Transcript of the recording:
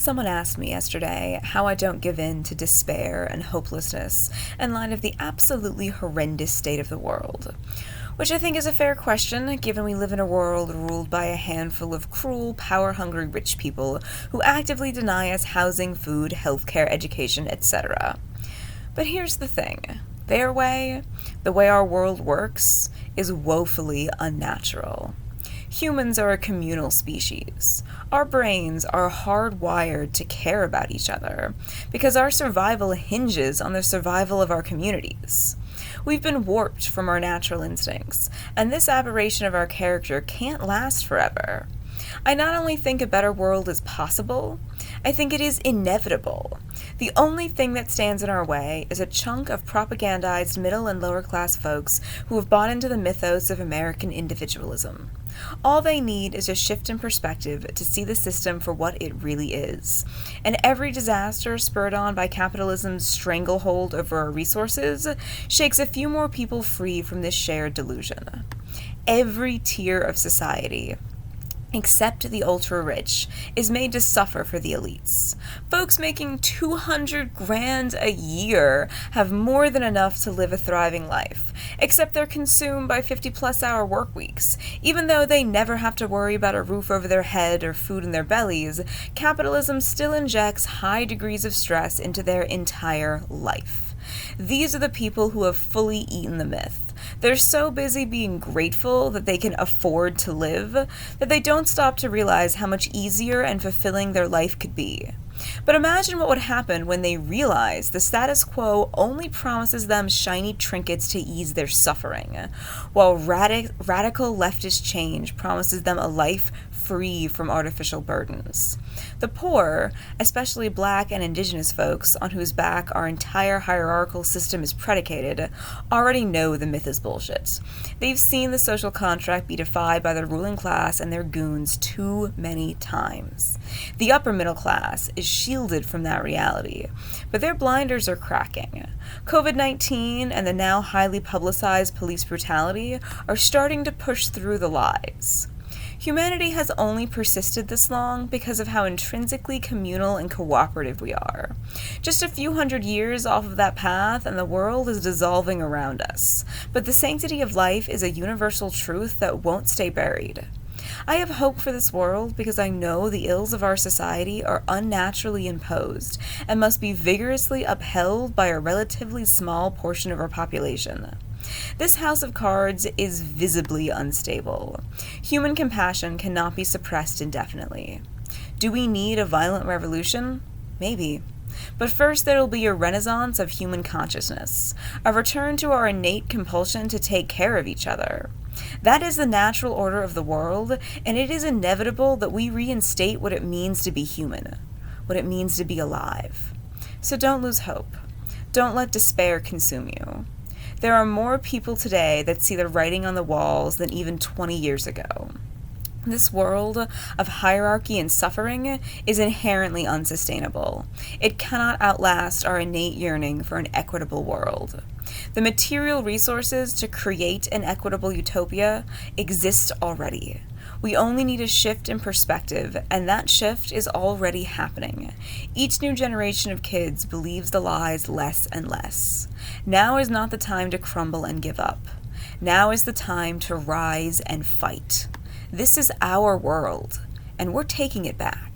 Someone asked me yesterday how I don't give in to despair and hopelessness in light of the absolutely horrendous state of the world. Which I think is a fair question, given we live in a world ruled by a handful of cruel, power-hungry rich people who actively deny us housing, food, healthcare, education, etc. But here's the thing. Their way, the way our world works, is woefully unnatural. Humans are a communal species. Our brains are hardwired to care about each other because our survival hinges on the survival of our communities. We've been warped from our natural instincts, and this aberration of our character can't last forever. I not only think a better world is possible, I think it is inevitable. The only thing that stands in our way is a chunk of propagandized middle and lower class folks who have bought into the mythos of American individualism. All they need is a shift in perspective to see the system for what it really is. And every disaster spurred on by capitalism's stranglehold over our resources shakes a few more people free from this shared delusion. Every tier of society, except the ultra-rich, is made to suffer for the elites. Folks making $200,000 a year have more than enough to live a thriving life, except they're consumed by 50-plus hour work weeks. Even though they never have to worry about a roof over their head or food in their bellies, capitalism still injects high degrees of stress into their entire life. These are the people who have fully eaten the myth. They're so busy being grateful that they can afford to live that they don't stop to realize how much easier and fulfilling their life could be. But imagine what would happen when they realize the status quo only promises them shiny trinkets to ease their suffering, while radical leftist change promises them a life free from artificial burdens. The poor, especially Black and Indigenous folks on whose back our entire hierarchical system is predicated, already know the myth is bullshit. They've seen the social contract be defied by the ruling class and their goons too many times. The upper middle class is shielded from that reality, but their blinders are cracking. COVID-19 and the now highly publicized police brutality are starting to push through the lies. Humanity has only persisted this long because of how intrinsically communal and cooperative we are. Just a few hundred years off of that path and the world is dissolving around us, but the sanctity of life is a universal truth that won't stay buried. I have hope for this world because I know the ills of our society are unnaturally imposed and must be vigorously upheld by a relatively small portion of our population. This house of cards is visibly unstable. Human compassion cannot be suppressed indefinitely. Do we need a violent revolution? Maybe. But first there will be a renaissance of human consciousness, a return to our innate compulsion to take care of each other. That is the natural order of the world, and it is inevitable that we reinstate what it means to be human, what it means to be alive. So don't lose hope. Don't let despair consume you. There are more people today that see the writing on the walls than even 20 years ago. This world of hierarchy and suffering is inherently unsustainable. It cannot outlast our innate yearning for an equitable world. The material resources to create an equitable utopia exist already. We only need a shift in perspective, and that shift is already happening. Each new generation of kids believes the lies less and less. Now is not the time to crumble and give up. Now is the time to rise and fight. This is our world, and we're taking it back.